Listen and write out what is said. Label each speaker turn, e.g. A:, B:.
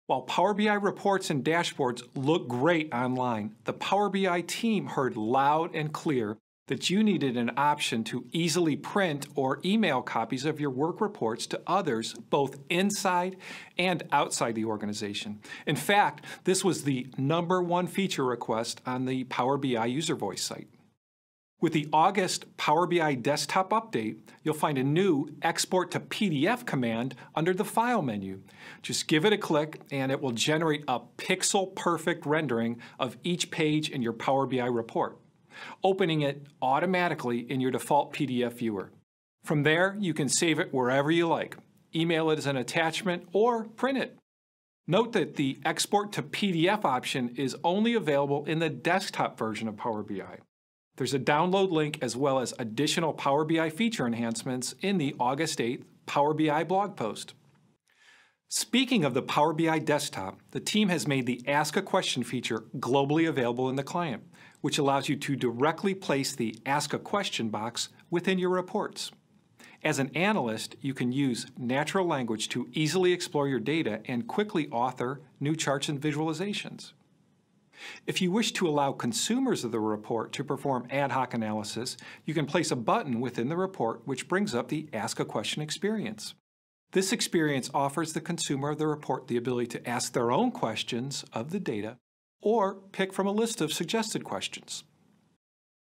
A: While Power BI reports and dashboards look great online, the Power BI team heard loud and clear that you needed an option to easily print or email copies of your work reports to others both inside and outside the organization. In fact, this was the #1 feature request on the Power BI user voice site. With the August Power BI desktop update, you'll find a new Export to PDF command under the File menu. Just give it a click and it will generate a pixel-perfect rendering of each page in your Power BI report, opening it automatically in your default PDF viewer. From there, you can save it wherever you like, email it as an attachment, or print it. Note that the Export to PDF option is only available in the desktop version of Power BI. There's a download link as well as additional Power BI feature enhancements in the August 8th Power BI blog post. Speaking of the Power BI desktop, the team has made the Ask a Question feature globally available in the client, which allows you to directly place the Ask a Question box within your reports. As an analyst, you can use natural language to easily explore your data and quickly author new charts and visualizations. If you wish to allow consumers of the report to perform ad hoc analysis, you can place a button within the report which brings up the Ask a Question experience. This experience offers the consumer of the report the ability to ask their own questions of the data or pick from a list of suggested questions.